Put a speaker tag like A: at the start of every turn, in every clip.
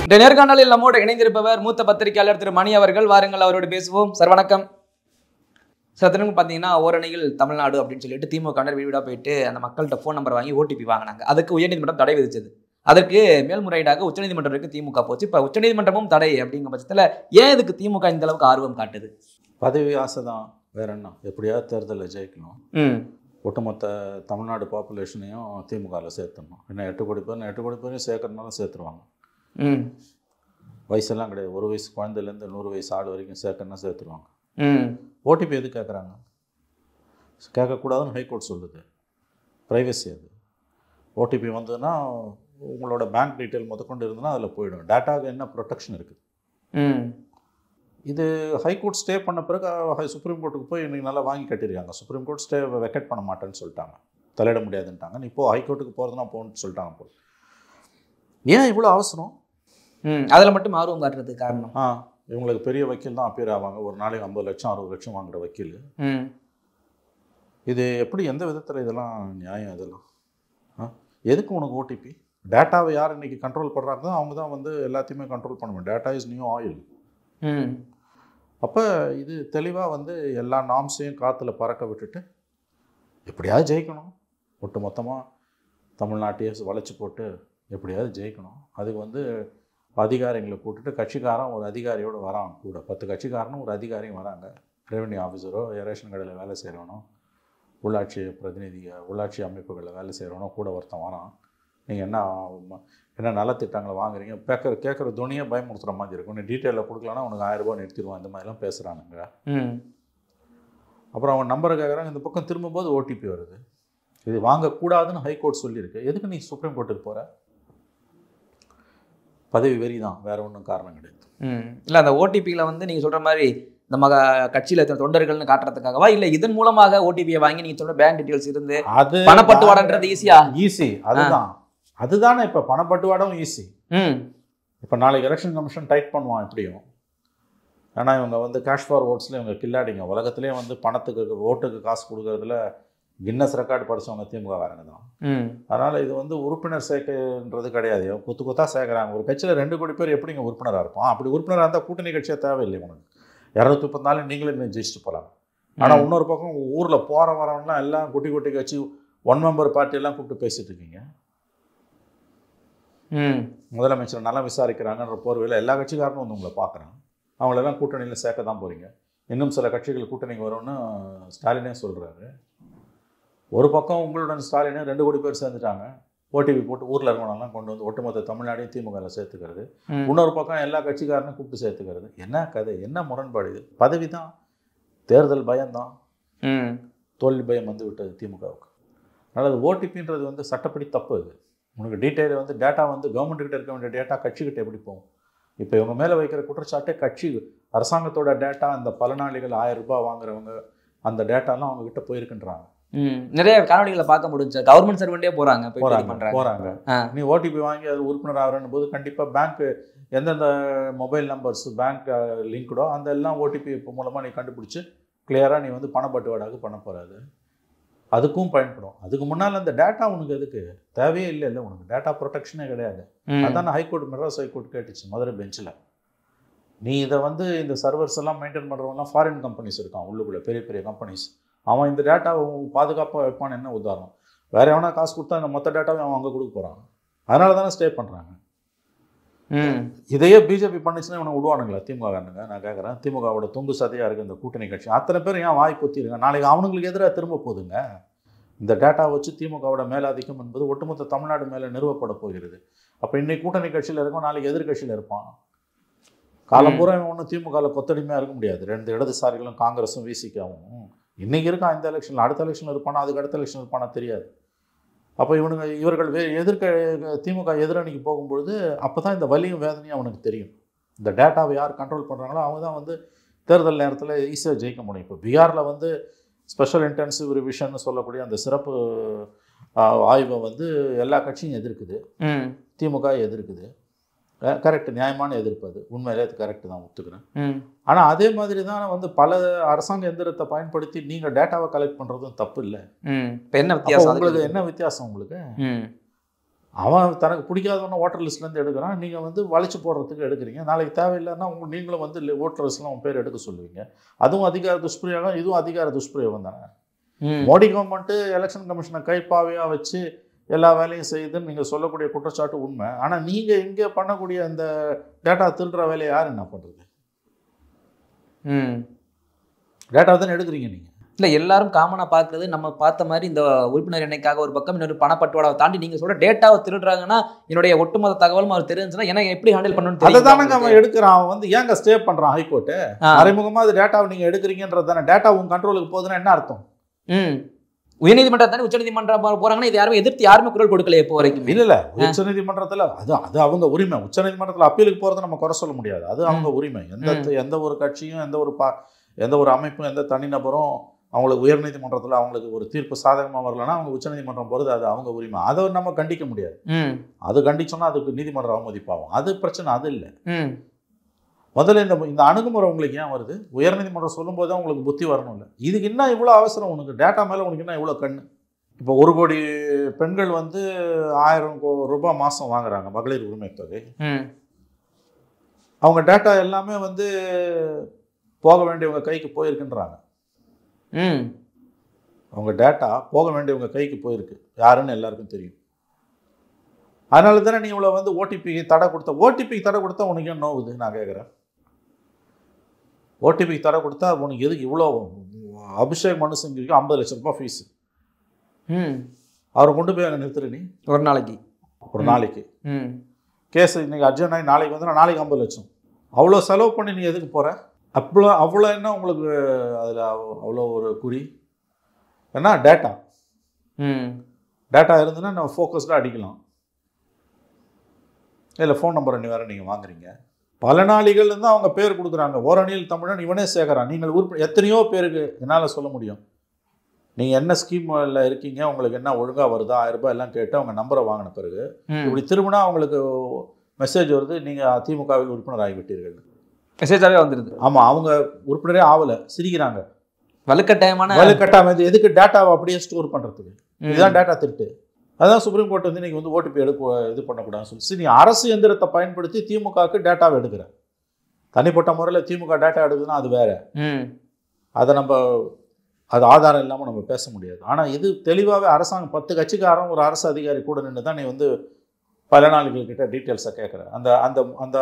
A: இந்த நேர்காணலில் நம்மோடு இணைந்திருப்பவர் மூத்த பத்திரிகையாளர் திரு மணி அவர்கள். வாருங்கள் அவரோடு பேசுவோம். சார் வணக்கம். சார் திரும்ப பார்த்தீங்கன்னா ஓரணியில் தமிழ்நாடு அப்படின்னு சொல்லிட்டு திமுக வீடா போயிட்டு அந்த மக்கள்கிட்ட ஃபோன் நம்பர் வாங்கி ஓடிபி வாங்கினாங்க. அதுக்கு உயர்நீதிமன்றம் தடை விதிச்சது. அதற்கு மேல்முறையீடாக உச்சநீதிமன்றத்துக்கு திமுக போச்சு. இப்போ உச்சநீதிமன்றமும் தடை அப்படிங்கிற பட்சத்தில் ஏன் இதுக்கு திமுக இந்த அளவுக்கு ஆர்வம் காட்டுது?
B: பதவி ஆசை தான், வேற என்ன. எப்படியாவது தேர்தலில் ஜெயிக்கணும், ஒட்டுமொத்த தமிழ்நாடு பாப்புலேஷனையும் திமுகவில் சேர்த்துடணும். இன்னும் 8 கோடி பேரையும் சேர்க்கறதுனால சேர்த்துருவாங்க. வயசெல்லாம் கிடையாது. 1 வயசு குழந்தைலேருந்து 100 வயசு ஆடு வரைக்கும் சேர்க்கணும்னா சேர்த்துருவாங்க. ஓடிபி எது கேட்குறாங்க? கேட்கக்கூடாதுன்னு ஹைகோர்ட் சொல்லுது. ப்ரைவசி அது. ஓடிபி வந்ததுன்னா உங்களோட பேங்க் டீட்டெயில் முதற்கொண்டு இருந்ததுன்னா அதில் போயிடும். டேட்டாவுக்கு என்ன ப்ரொடெக்ஷன் இருக்குது? இது ஹைகோர்ட் ஸ்டே பண்ண பிறகு சுப்ரீம் கோர்ட்டுக்கு போய் இன்றைக்கி நல்லா வாங்கி கட்டியிருக்காங்க. சுப்ரீம் கோர்ட் ஸ்டே வெக்கேட் பண்ண மாட்டேன்னு சொல்லிட்டாங்க, தலையிட முடியாதுன்ட்டாங்க. நீ இப்போ ஹைகோர்ட்டுக்கு போகிறதுனா போகணுன்னு சொல்லிட்டாங்க. போல் ஏன் இவ்வளோ அவசரம்?
A: அதில் மட்டும் ஆர்வம் காட்டுறதுக்கு காரணம்
B: இவங்களுக்கு பெரிய வக்கீல் தான் அப்பியர் ஆவாங்க. ஒரு நாளைக்கு 50 லட்சம் 60 லட்சம் வாங்குற வக்கீல். இது எப்படி, எந்த விதத்தில் இதெல்லாம் நியாயம்? இதெல்லாம் எதுக்கு உனக்கு ஓடிபி? டேட்டாவை யார் இன்றைக்கி கண்ட்ரோல் பண்ணுறாங்களோ அவங்க தான் வந்து எல்லாத்தையுமே கண்ட்ரோல் பண்ண முடியும். Data is new oil. அப்போ இது தெளிவாக வந்து எல்லா நாம்ஸையும் காற்றுல பறக்க விட்டுட்டு எப்படியாவது ஜெயிக்கணும், ஒட்டு மொத்தமாக தமிழ்நாட்டையே வளைச்சி போட்டு எப்படியாவது ஜெயிக்கணும். அதுக்கு வந்து அதிகாரிகளை கூப்பிட்டுட்டு கட்சிக்காரன் ஒரு அதிகாரியோடு வரான், கூட 10 கட்சிக்காரனும் ஒரு அதிகாரியும் வராங்க. ரெவென்யூ ஆஃபீஸரோ, ரேஷன் கடையில் வேலை செய்கிறவனோ, உள்ளாட்சி உள்ளாட்சி அமைப்புகளில் வேலை செய்கிறவனோ கூட ஒருத்தன் வரான். நீங்கள் என்ன நலத்திட்டங்களை வாங்குறீங்க கேட்குற துணியை பயமுறுத்துகிற மாதிரி இருக்கும். நீ டீட்டெயிலில் கொடுக்கலன்னா உனக்கு 1000 ரூபா நிறுத்திடுவான். இந்த மாதிரிலாம் பேசுகிறானுங்க. அப்புறம் அவன் நம்பரை கேட்குறாங்க. இந்த பக்கம் திரும்பும்போது ஓடிபி வருது. இது வாங்கக்கூடாதுன்னு ஹைகோர்ட் சொல்லியிருக்கு. எதுக்கு நீ சுப்ரீம் கோர்ட்டுக்கு போகிற? பதவி வெறி தான், வேற ஒன்றும் காரணம் கிடையாது.
A: இல்லை, அந்த ஓடிபியில் வந்து நீங்கள் சொல்கிற மாதிரி நம்ம கட்சியில் தொண்டர்கள்னு காட்டுறதுக்காகவா, இல்லை இதன் மூலமாக ஓடிபியை வாங்கி நீங்கள் சொல்கிற பேங்க் டீட்டெயில்ஸ் இருந்து அது பணப்பட்டுவாடன்றது ஈஸி?
B: அதுதானே இப்போ பணப்பட்டுவாடும் ஈஸி. இப்போ நாளைக்கு எலெக்ஷன் கமிஷன் டைட் பண்ணுவான் எப்படியும். ஏன்னா இவங்க வந்து கேஷ் ஃபார் ஓட்ஸில் இவங்க கில்லாடிங்க. உலகத்துலேயே வந்து பணத்துக்கு ஓட்டுக்கு காசு கொடுக்கறதுல கின்னஸ் ரெக்கார்டு படித்தவங்க திமுக காரங்க தான். அதனால் இது வந்து உறுப்பினர் சேர்க்கைன்றது கிடையாது. கொத்தா சேர்க்குறாங்க. ஒரு கட்சியில் 2 கோடி பேர் எப்படிங்க உறுப்பினராக இருப்போம்? அப்படி உறுப்பினராக இருந்தால் கூட்டணி கட்சியாக தேவையில்லை. உனக்கு 234 நீங்களே இன்னும் ஜெயிச்சுட்டு போகலாம். ஆனால் இன்னொரு பக்கம் ஊரில் போகிற வரவங்களாம் எல்லாம் குட்டி கட்சி 1 மெம்பர் பார்ட்டியெல்லாம் கூப்பிட்டு பேசிகிட்டு இருக்கீங்க. முதலமைச்சர் நல்லா விசாரிக்கிறாங்கன்ற போர்வையில் எல்லா கட்சிக்காரனும் வந்து உங்களை பார்க்குறாங்க. அவங்களெல்லாம் கூட்டணியில் சேர்க்க தான் போகிறீங்க. இன்னும் சில கட்சிகள் கூட்டணிக்கு வரும்னு ஸ்டாலினே சொல்கிறாரு. ஒரு பக்கம் உங்களுடன் ஸ்டாலினே 2 கோடி பேர் சேர்ந்துட்டாங்க. ஓடிபி போட்டு ஊரில் இருக்கவனெல்லாம் கொண்டு வந்து ஒட்டுமொத்த தமிழ்நாடையும் திமுகவில் சேர்த்துக்கிறது. இன்னொரு பக்கம் எல்லா கட்சிக்காரனும் கூப்பிட்டு சேர்த்துக்கிறது. என்ன கதை, என்ன முரண்பாடு இது? பதவி தான், தேர்தல் பயம்தான், தோல்வி பயம் வந்து விட்டது திமுகவுக்கு. அதனால் ஓடிபின்றது வந்து சட்டப்படி தப்பு. இது உனக்கு டீட்டெயில் வந்து டேட்டா வந்து கவர்மெண்ட்டுக்கிட்ட இருக்க வேண்டிய டேட்டா கட்சிக்கிட்ட எப்படி போகும்? இப்போ இவங்க மேலே வைக்கிற குற்றச்சாட்டே கட்சி அரசாங்கத்தோட டேட்டா, அந்த பலனாளிகள் 1000 ரூபாய் வாங்குறவங்க அந்த டேட்டாலாம் அவங்ககிட்ட போயிருக்குன்றாங்க.
A: நிறைய காணொலிகளை பார்க்க முடிஞ்சு. கவர்மெண்ட் சர்வெண்டே போகிறாங்க.
B: நீ ஓடிபி வாங்கி அது உறுப்பினர் ஆகிறன்னு போது கண்டிப்பாக பேங்க் எந்தெந்த மொபைல் நம்பர்ஸ் பேங்க் லிங்க்டோ அந்த எல்லாம் ஓடிபி மூலமாக நீ கண்டுபிடிச்சி கிளியராக நீ வந்து பணப்பட்டுவாடாக பண்ண போகிறாது. அதுக்கும் பயன்படும். அதுக்கு முன்னால் அந்த டேட்டா உனக்கு எதுக்கு தேவையே இல்லை. உனக்கு டேட்டா ப்ரொடெக்ஷனே கிடையாது. அதான் ஹைகோர்ட் மெட்ராஸ் ஹைகோர்ட் கேட்டுச்சு மதுரை பெஞ்சில். நீ இதை வந்து இந்த சர்வர்ஸ் எல்லாம் மெயின்டைன் பண்ணுறவங்கலாம் ஃபாரின் கம்பெனிஸ் இருக்கான் உள்ளுக்குள்ளே, பெரிய பெரிய கம்பெனிஸ். அவன் இந்த டேட்டாவை பாதுகாப்பாக வைப்பான்னு என்ன உதாரணம்? வேறு எவனா காசு கொடுத்தா இந்த மொத்த டேட்டாவை அவன் அங்கே கொடுக்க போகிறான். அதனால தானே ஸ்டே பண்ணுறாங்க. இதையே பிஜேபி பண்ணிச்சுன்னா இவனை விடுவானுங்களா திமுக காரனுங்க? நான் கேட்குறேன். திமுகவோட தொங்கு சதையாக இருக்குது இந்த கூட்டணி கட்சி. அத்தனை பேர் ஏன் வாய் பொத்திருங்க? நாளைக்கு அவனுங்களுக்கு எதிராக திரும்ப போகுதுங்க. இந்த டேட்டா வச்சு திமுகவோட மேலாதிக்கம் என்பது ஒட்டுமொத்த தமிழ்நாடு மேலே நிறுவப்பட போகிறது. அப்போ இன்னைக்கு கூட்டணி கட்சியில் இருக்கும், நாளைக்கு எதிர்கட்சியில் இருப்பான். காலம்பூரா ஒன்றும் திமுகவில் கொத்தடிமையாக இருக்க முடியாது. 2 இடதுசாரிகளும் காங்கிரஸும் விசிகாவும் இன்றைக்கி இருக்கான். இந்த எலெக்ஷனில், அடுத்த எலெக்ஷனில் இருப்பானா, அதுக்கு அடுத்த எலெக்ஷன் இருப்பானா தெரியாது. அப்போ இவர்கள் திமுக எதிரணிக்கு போகும்பொழுது அப்போ தான் இந்த வலியும் வேதனையும் அவனுக்கு தெரியும். இந்த டேட்டாவை யார் கண்ட்ரோல் பண்ணுறாங்களோ அவங்க தான் வந்து தேர்தல் நேரத்தில் ஈஸியாக ஜெயிக்க முடியும். இப்போ பீகாரில் வந்து ஸ்பெஷல் இன்டென்சிவ் ரிவிஷன் சொல்லக்கூடிய அந்த சிறப்பு ஆய்வை வந்து எல்லா கட்சியும் எதிர்க்குது, திமுக எதிர்க்குது. கரெக்ட், நியாயமான எதிர்ப்பு. அது உண்மையிலே அது கரெக்டு தான், ஒத்துக்கிறேன். ஆனால் அதே மாதிரி தான் வந்து பல அரசாங்க எந்திரத்தை பயன்படுத்தி நீங்கள் டேட்டாவை கலெக்ட் பண்ணுறதும் தப்பு இல்லை.
A: இப்போ என்ன வித்தியாசம்?
B: உங்களுக்கு என்ன வித்தியாசம்? உங்களுக்கு அவன் தனக்கு பிடிக்காதவன ஓட்டர் லிஸ்ட்லேருந்து எடுக்கிறான், நீங்கள் வந்து வளைச்சு போடுறதுக்கு எடுக்கிறீங்க. நாளைக்கு தேவையில்லைன்னா நீங்களும் வந்து ஓட்டர் லிஸ்ட்லாம் உன் பேர் எடுக்க சொல்லுவீங்க. அதுவும் அதிகார துஷ்பிரயோகம், இதுவும் அதிகார துஷ்பிரயோகம் தானே. மோடி கவர்மெண்ட்டு எலெக்ஷன் கமிஷனை கைப்பாவையாக வச்சு எல்லா வேலையும் செய்யுதுன்னு நீங்கள் சொல்லக்கூடிய குற்றச்சாட்டு உண்மை. ஆனால் நீங்கள் இங்கே பண்ணக்கூடிய அந்த டேட்டா திருடுற வேலையை யார் என்ன பண்ணுறது? டேட்டா தானே எடுக்கிறீங்க நீங்கள்.
A: இல்லை, எல்லாரும் காமனாக பார்க்குறது நம்ம பார்த்த மாதிரி இந்த உறுப்பினர் எண்ணைக்காக ஒரு பக்கம், இன்னொரு பணப்பட்டுவாடாவை தாண்டி நீங்கள் சொல்கிற டேட்டாவை திருடுறாங்கன்னா என்னுடைய ஒட்டுமொத்த தகவலும் அவர் தெரிஞ்சுன்னா ஏன்னா எப்படி ஹேண்டில் பண்ணணும்னு
B: அதை தானங்க அவன் எடுக்கிறான். அவன் வந்து ஏங்க ஸ்டே பண்ணுறான் ஹைகோர்ட்டு? மறைமுகமாக அது டேட்டாவை நீங்கள் எடுக்கிறீங்கன்றது தானே. டேட்டா உங்கள் கண்ட்ரோலுக்கு போகுதுன்னா என்ன அர்த்தம்?
A: உயர்நீதிமன்றம் தானே உச்சநீதிமன்றம் போறாங்கன்னா இது யாருமே எதிர்த்து யாருமே குரல் கொடுக்கல இப்போ வரைக்கும்.
B: இல்லை, உச்சநீதிமன்றத்தில் அது அவங்க உரிமை. உச்சநீதிமன்றத்தில் அப்பீலுக்கு போகிறத நம்ம குறை சொல்ல முடியாது. அது அவங்க உரிமை. எந்த ஒரு கட்சியும் எந்த ஒரு அமைப்பும் எந்த தனிநபரும் அவங்களுக்கு உயர்நீதிமன்றத்தில் அவங்களுக்கு ஒரு தீர்ப்பு சாதகமாக வரலன்னா அவங்க உச்சநீதிமன்றம் போகிறது அது அவங்க உரிமை. அதை நம்ம கண்டிக்க முடியாது. அது கண்டிச்சோன்னா அதுக்கு நீதிமன்றம் அவமதிப்பாகும். அது பிரச்சனை, அது இல்லை. முதல்ல இந்த அணுகுமுறை உங்களுக்கு ஏன் வருது? உயர்நீதிமன்றம் சொல்லும்போது தான் உங்களுக்கு புத்தி வரணும். இல்லை, இதுக்கு என்ன இவ்வளோ அவசரம் உனக்கு? டேட்டா மேலே உனக்கு என்ன இவ்வளோ கண்ணு? இப்போ 1 கோடி பெண்கள் வந்து 1000 ரூபாய் மாதம் வாங்குறாங்க மகளிர் உரிமை தொகை. அவங்க டேட்டா எல்லாமே வந்து போக வேண்டியவங்க கைக்கு போயிருக்குன்றாங்க. அவங்க டேட்டா போக வேண்டியவங்க கைக்கு போயிருக்கு, யாருன்னு எல்லாருக்கும் தெரியும். அதனால தானே நீ இவ்வளோ வந்து ஓடிபிக்கு தடை கொடுத்தா உனக்கு ஏன் நோவுது? நான் கேட்குறேன். ஓடிபிக்கு தடை கொடுத்தா உனக்கு எதுக்கு இவ்வளோ? அபிஷேக் மனு சிங்கிற்கு 50 லட்சம் ரூபாய் ஃபீஸு. அவரை கொண்டு போய் அங்கே நிறுத்துற நீ ஒரு நாளைக்கு கேஸ் இன்னைக்கு அர்ஜென்ட் ஆகி நாளைக்கு வந்து நாளைக்கு 50 லட்சம். அவ்வளோ செலவு பண்ணி நீ எதுக்கு போகிற? அவ்வளோ என்ன உங்களுக்கு அதில் அவ்வளோ ஒரு குறி ஏன்னா டேட்டா இருந்துன்னா நம்ம ஃபோக்கஸ்டாக அடிக்கலாம். இல்லை, ஃபோன் நம்பர் வேறு நீங்கள் வாங்குறீங்க. பல நாளிகள் இருந்து அவங்க பேர் கொடுக்குறாங்க. ஓரணியில் தமிழன் இவனே சேர்க்குறான். நீங்கள் எத்தனையோ பேருக்கு என்னால் சொல்ல முடியும். நீங்கள் என்ன ஸ்கீமில் இருக்கீங்க, உங்களுக்கு என்ன ஒழுங்காக வருதா, 1000 ரூபாய் எல்லாம் கேட்டு அவங்க நம்பரை வாங்கின பிறகு இப்படி திரும்பினா அவங்களுக்கு மெசேஜ் வருது, நீங்கள் திமுகவில் உறுப்பினர் ஆகிவிட்டீர்கள்.
A: மெசேஜாகவே வந்துடுது.
B: ஆமாம், அவங்க உறுப்பினரே ஆகலை, சிரிக்கிறாங்க.
A: வலுக்கட்டாயமான
B: எதுக்கு டேட்டாவை அப்படியே ஸ்டோர் பண்ணுறதுக்கு? இதுதான் டேட்டா திருட்டு. அதான் சுப்ரீம் கோர்ட் வந்து நீங்கள் வந்து ஓடிபி இது பண்ணக்கூடாதுன்னு சொல்லி நீ அரசு எந்திரத்தை பயன்படுத்தி திமுகவுக்கு டேட்டாவை எடுக்கிற. தனிப்பட்ட முறையில் திமுக டேட்டா எடுக்குதுன்னா அது வேற. அதை அது ஆதாரம் இல்லாமல் நம்ம பேச முடியாது. ஆனால் இது தெளிவாகவே அரசாங்கம் 10 கட்சிக்காரன் ஒரு அரசு அதிகாரி கூட நின்று தான் நீ வந்து பல நாளிகள்கிட்ட டீட்டெயில்ஸை கேட்குற. அந்த அந்த அந்த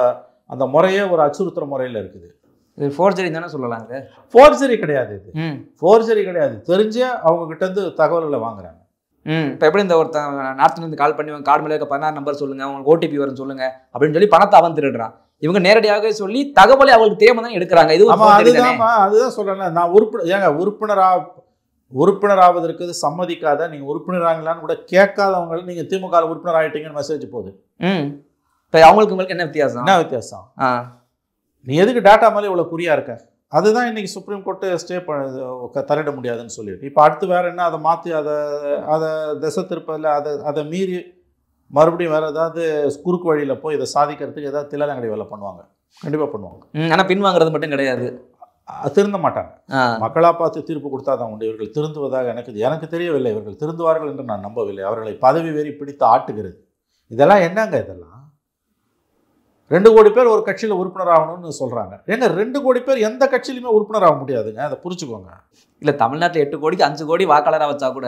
B: அந்த முறையே ஒரு அச்சுறுத்துற முறையில் இருக்குது.
A: இது ஃபோர்ஜரி தானே சொல்லலாங்க.
B: ஃபோர்ஜரி கிடையாது, இது ஃபோர்ஜரி கிடையாது. தெரிஞ்சே அவங்க கிட்ட இருந்து தகவல்களை வாங்குறாங்க.
A: இப்போ எப்படி இந்த ஒருத்தன் நார்த்லேருந்து கால் பண்ணி கார்டு மேலே 16 நம்பர் சொல்லுங்கள், உங்களுக்கு ஓடிபி வரும் சொல்லுங்கள் அப்படின்னு சொல்லி பணத்தை அவன் திருடுறான். இவங்க நேரடியாக சொல்லி தகவலை அவங்களுக்கு தெரியாம தான் எடுக்கிறாங்க. இது
B: அதுதான் சொல்கிறேன். நான் உறுப்பினர் ஆவதற்கு சம்மதிக்காத, நீங்கள் உறுப்பினராங்களான்னு கூட கேட்காதவங்க நீங்கள் திமுக உறுப்பினர் ஆகிட்டீங்கன்னு மெசேஜ் போகுது.
A: இப்போ அவங்களுக்கு என்ன வித்தியாசம்?
B: நீ எதுக்கு டேட்டா மேலே இவ்வளோ குறியா இருக்க? அதுதான் இன்றைக்கி சுப்ரீம் கோர்ட்டு ஸ்டே தள்ளிட முடியாதுன்னு சொல்லியிருக்கு. இப்போ அடுத்து வேறு என்ன, அதை மாற்றி அதை திசை திருப்பதில் அதை மீறி மறுபடியும் வேறு ஏதாவது குறுக்கு வழியில் போய் இதை சாதிக்கிறதுக்கு ஏதாவது தில்லாலங்கடி வேலை பண்ணுவாங்க. கண்டிப்பாக பண்ணுவாங்க.
A: ஆனால் பின்வாங்கிறது மட்டும் கிடையாது.
B: திருந்த மாட்டாங்க. மக்களாக பார்த்து தீர்ப்பு கொடுத்தா தான் உண்டு. இவர்கள் திருந்துவதாக எனக்கு தெரியவில்லை. இவர்கள் திருந்துவார்கள் என்று நான் நம்பவில்லை. அவர்களை பதவி வெறி பிடித்து ஆட்டுகிறது. இதெல்லாம் என்னங்க? இதெல்லாம் 2 கோடி பேர் ஒரு கட்சியில் உறுப்பினர் ஆகணும்னு சொல்கிறாங்க. ஏங்க 2 கோடி பேர் எந்த கட்சியிலுமே உறுப்பினர் ஆக முடியாதுங்க. அதை புரிச்சுக்கோங்க.
A: இல்லை, தமிழ்நாட்டில் 8 கோடிக்கு 5 கோடி வாக்காளராக வச்சா கூட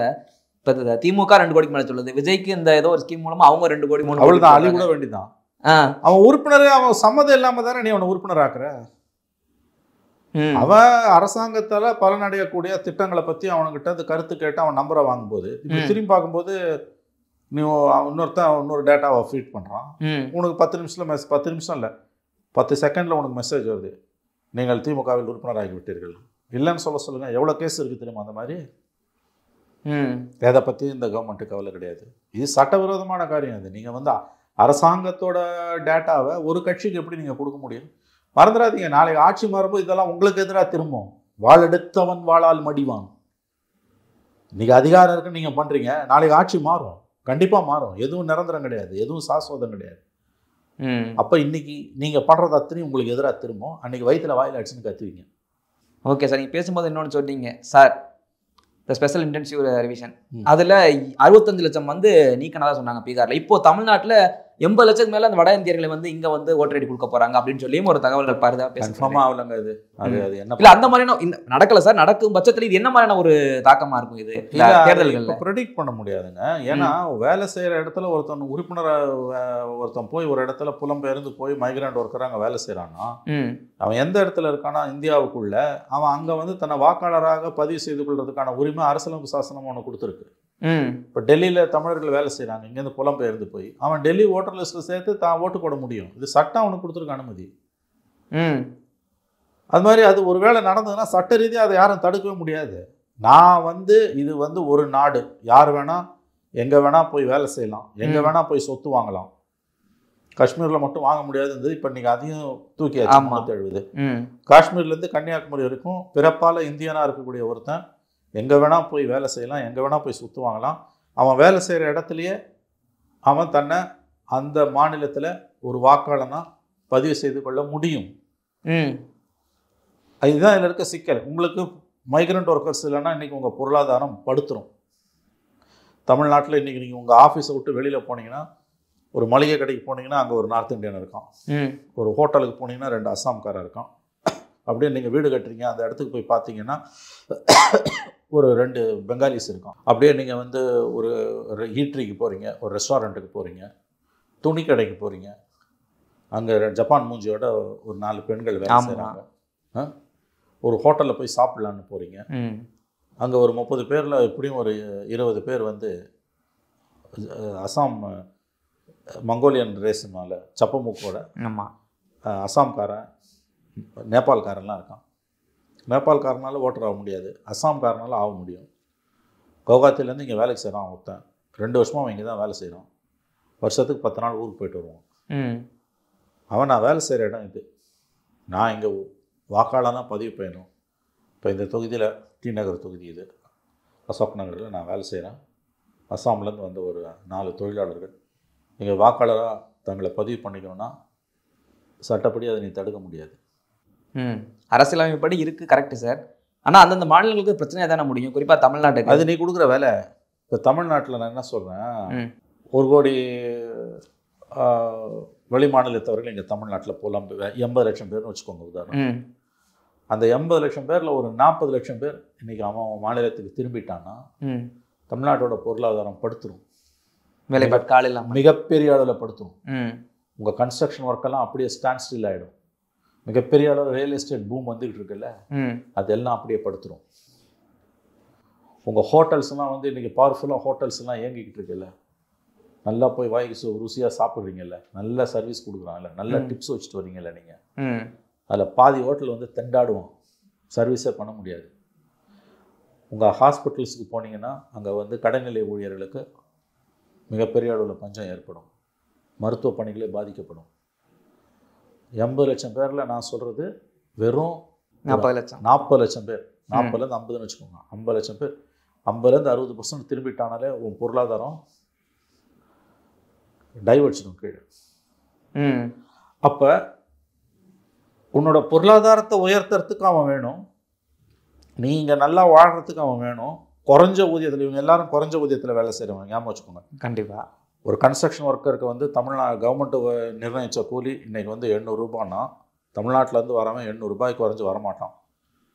A: இப்போ திமுக 2 கோடிக்கு மேலே சொல்லுது. விஜய்க்கு இந்த ஏதோ ஒரு ஸ்கீம் மூலமாக அவங்க 2 கோடி 3 கோடி
B: தான் அழி கூட வேண்டிதான். அவன் உறுப்பினர், அவன் சம்மதம் இல்லாமல் தானே நீ அவனை உறுப்பினர் ஆக்குற. அவன் அரசாங்கத்தால் பலனடையக்கூடிய திட்டங்களை பற்றி அவனுக்கிட்ட கருத்து கேட்டு அவன் நம்பரை வாங்கும்போது இப்படி திரும்பி பார்க்கும்போது நீ இன்னொரு டேட்டாவை ஃபீட் பண்ணுறான். உனக்கு 10 நிமிஷம் இல்லை 10 செகண்டில் உனக்கு மெசேஜ் வருது, நீங்கள் திமுகவில் உறுப்பினர் ஆகிவிட்டீர்கள். இல்லைன்னு சொல்லுங்கள். எவ்வளோ கேஸ் இருக்குது தெரியுமா அந்த மாதிரி? எதை பற்றி இந்த கவர்மெண்ட்டுக்கு கவலை கிடையாது. இது சட்டவிரோதமான காரியம். அது நீங்கள் வந்து அரசாங்கத்தோட டேட்டாவை ஒரு கட்சிக்கு எப்படி நீங்கள் கொடுக்க முடியும்? மறந்துடாதீங்க, நாளைக்கு ஆட்சி மாறும்போது இதெல்லாம் உங்களுக்கு எதிராக திரும்பும். வாள் எடுத்தவன் வாளால் மடிவான். இன்றைக்கி அதிகாரம் இருக்குன்னு நீங்கள் பண்ணுறீங்க, நாளைக்கு ஆட்சி மாறும், கண்டிப்பாக மாறும். எதுவும் நிரந்தரம் கிடையாது, எதுவும் சாஸ்வதம் கிடையாது. அப்போ இன்னைக்கு நீங்கள் பண்ணுறது அத்தனையும் உங்களுக்கு எதிராக திரும்பும். அன்றைக்கி வயிற்றில் வாயில் அடிச்சுன்னு கத்துவீங்க.
A: ஓகே சார், நீங்கள் பேசும்போது இன்னொன்று சொன்னீங்க சார், இந்த ஸ்பெஷல் இன்டென்சிவ் ரிவிஷன் அதில் 65 லட்சம் வந்து நீக்கினதாக சொன்னாங்க பீகாரில். இப்போ தமிழ்நாட்டில் 80 லட்சத்துக்கு மேலே அந்த வட இந்தியர்களை வந்து இங்கே வந்து ஓட்டர் ஐடி கொடுக்க போகிறாங்க அப்படின்னு சொல்லியும் ஒரு தகவல்கள் பாருதா
B: கன்ஃபார்மாக ஆகலங்க இது. அது என்ன
A: இல்லை அந்த மாதிரியான இந்த நடக்கலை சார். நடக்கும் பட்சத்தில் இது என்ன மாதிரியான ஒரு தாக்கமாக இருக்கும் இது தேர்தல்கள்?
B: ப்ரெடிக்ட் பண்ண முடியாதுங்க. ஏன்னா வேலை செய்கிற இடத்துல ஒருத்தன் போய் ஒரு இடத்துல புலம்பெயர்ந்து போய் மைக்ரண்ட் ஒர்க்கராக அங்கே வேலை செய்கிறான்னா அவன் எந்த இடத்துல இருக்கானா இந்தியாவுக்குள்ள அவன் அங்கே வந்து தன்னை வாக்காளராக பதிவு செய்து கொள்றதுக்கான உரிமை அரசியலமைப்பு சாசனம் ஒன்று கொடுத்துருக்கு. இப்போ டெல்லியில் தமிழர்கள் வேலை செய்கிறாங்க, இங்கேருந்து புலம்பெயர்ந்து போய் அவன் டெல்லி ஓட்டர் லிஸ்ட்டில் சேர்த்து தான் ஓட்டு போட முடியும். இது சட்டம் அவனுக்கு கொடுத்துருக்க அனுமதி. அது மாதிரி அது ஒரு வேளை நடந்ததுன்னா சட்ட ரீதியாக அதை யாரும் தடுக்கவே முடியாது. நான் வந்து இது வந்து ஒரு நாடு, யார் வேணால் எங்கே வேணால் போய் வேலை செய்யலாம், எங்கே வேணால் போய் சொத்து வாங்கலாம். காஷ்மீரில் மட்டும் வாங்க முடியாதுன்றது இப்போ நீங்கள் அதையும் தூக்கியாச்சு. 370 காஷ்மீர்லேருந்து கன்னியாகுமரி வரைக்கும் பிறப்பால் இந்தியனாக இருக்கக்கூடிய ஒருத்தன் எங்கே வேணால் போய் வேலை செய்யலாம், எங்கே வேணால் போய் சுற்று வாங்கலாம். அவன் வேலை செய்கிற இடத்துலையே அவன் தன்னை அந்த மாநிலத்தில் ஒரு வாக்காளனாக பதிவு செய்து கொள்ள முடியும். இதுதான் இதில் இருக்க சிக்கல். உங்களுக்கு மைக்ரண்ட் ஒர்க்கர்ஸ் இல்லைன்னா இன்றைக்கி உங்கள் பொருளாதாரம் படுத்துரும். தமிழ்நாட்டில் இன்றைக்கி நீங்கள் உங்கள் ஆஃபீஸை விட்டு வெளியில் போனீங்கன்னா ஒரு மளிகை கடைக்கு போனீங்கன்னா அங்கே ஒரு நார்த் இந்தியன் இருக்கான், ஒரு ஹோட்டலுக்கு போனீங்கன்னா 2 அஸ்ஸாம்காரன் இருக்கான். அப்படியே நீங்கள் வீடு கட்டுறீங்க, அந்த இடத்துக்கு போய் பார்த்தீங்கன்னா ஒரு 2 பெங்காலிஸ் இருக்கும். அப்படியே நீங்கள் வந்து ஒரு ஈட்ரிக்கு போகிறீங்க, ஒரு ரெஸ்டாரண்ட்டுக்கு போகிறீங்க, துணி கடைக்கு போகிறீங்க, அங்கே ஜப்பான் மூஞ்சியோட ஒரு 4 பெண்கள் வேலை செய்கிறாங்க. ஒரு ஹோட்டலில் போய் சாப்பிட்லான்னு போகிறீங்க, அங்கே ஒரு 30 பேரில் எப்படியும் ஒரு 20 பேர் வந்து அசாம் மங்கோலியன் ரேஸ்னால சப்பமுக்கோட அசாம்காரன் நேபாள்காரன்லாம் இருக்கான். நேபாள்காரனால ஓட்டர் ஆக முடியாது, அஸ்ஸாம்காரனால ஆக முடியும். கவுகாத்திலேருந்து இங்கே வேலைக்கு செய்கிறான் ஒருத்தன், 2 வருஷமாக அவன் இங்கே தான் வேலை செய்கிறான். வருஷத்துக்கு 10 நாள் ஊருக்கு போயிட்டு வருவான். அவன் நான் வேலை செய்கிற இடம் இது, நான் இங்கே வாக்காளனாக பதிவு செய்யணும். இப்போ இந்த தொகுதியில் டி நகர் தொகுதி இது, அசோக் நகரில் நான் வேலை செய்கிறேன். அஸ்ஸாம்லேருந்து வந்த ஒரு 4 தொழிலாளர்கள் இங்கே வாக்காளராக தங்களை பதிவு பண்ணிக்கணும்னா சட்டப்படி அதை நீ தடுக்க முடியாது.
A: அரசியலமைப்படி இருக்குது, கரெக்டு சார். ஆனால் அந்தந்த மாநிலங்களுக்கு பிரச்சனையாக தானே முடியும், குறிப்பாக தமிழ்நாட்டுக்கு.
B: அது நீ கொடுக்குற வேலை. இப்போ தமிழ்நாட்டில் நான் என்ன சொல்கிறேன், 1 கோடி வெளி மாநிலத்தவர்கள் இங்கே தமிழ்நாட்டில் போலாம் 80 லட்சம் பேர்னு வச்சுக்கோங்க உதாரணம். அந்த 80 லட்சம் பேரில் ஒரு 40 லட்சம் பேர் இன்றைக்கி அவன் மாநிலத்துக்கு திரும்பிட்டான்னா தமிழ்நாட்டோட பொருளாதாரம் படுத்துரும்,
A: வேலைப்பாட்கால் இல்லாமல்
B: மிகப்பெரிய அளவில் படுத்துரும். உங்கள் கன்ஸ்ட்ரக்ஷன் ஒர்க்கெல்லாம் அப்படியே ஸ்டாண்ட் ஸ்டில் ஆகிடும். மிகப்பெரிய அளவில் ரியல் எஸ்டேட் பூம் வந்துக்கிட்டு இருக்குல்ல, அதெல்லாம் அப்படியே படுத்துரும். உங்கள் ஹோட்டல்ஸ்லாம் வந்து இன்றைக்கி பவர்ஃபுல்லாக ஹோட்டல்ஸ்லாம் இயங்கிக்கிட்டு இருக்குல்ல, நல்லா போய் வாய்க்கு ருசியாக சாப்பிட்றீங்கல்ல, நல்ல சர்வீஸ் கொடுக்குறாங்கல்ல, நல்ல டிப்ஸ் வச்சுட்டு வரீங்கல்ல நீங்கள், அதில் பாதி ஹோட்டல் வந்து தெண்டாடுவோம், சர்வீஸே பண்ண முடியாது. உங்கள் ஹாஸ்பிட்டல்ஸுக்கு போனீங்கன்னா அங்கே வந்து கடைநிலை ஊழியர்களுக்கு மிகப்பெரிய அளவில் பஞ்சம் ஏற்படும், மருத்துவ பணிகளே பாதிக்கப்படும். 80 லட்சம் பேரில் நான் சொல்கிறது வெறும் 40 லட்சம் பேர், 40லேருந்து 50ன்னு வச்சுக்கோங்க, 50 லட்சம் பேர், 50லேருந்து 60% திரும்பிட்டானாலே உன் பொருளாதாரம் டைவர்ட்சிடும் கீழே. அப்போ உன்னோட பொருளாதாரத்தை உயர்த்துறதுக்கு அவன் வேணும், நீங்கள் நல்லா வாழ்கிறதுக்கு அவன் வேணும். குறைஞ்ச ஊதியத்தில், இவங்க எல்லாரும் குறைஞ்ச ஊதியத்தில் வேலை செய்கிறவங்க, ஞாபகம் வச்சுக்கோங்க.
A: கண்டிப்பாக
B: ஒரு கன்ஸ்ட்ரக்ஷன் ஒர்க்கருக்கு வந்து கவர்மெண்ட்டு நிர்ணயித்த கூலி இன்றைக்கி வந்து 800 ரூபான்னா தமிழ்நாட்டிலேருந்து வரவன் 800 ரூபாய்க்கு குறைஞ்சி வரமாட்டான்.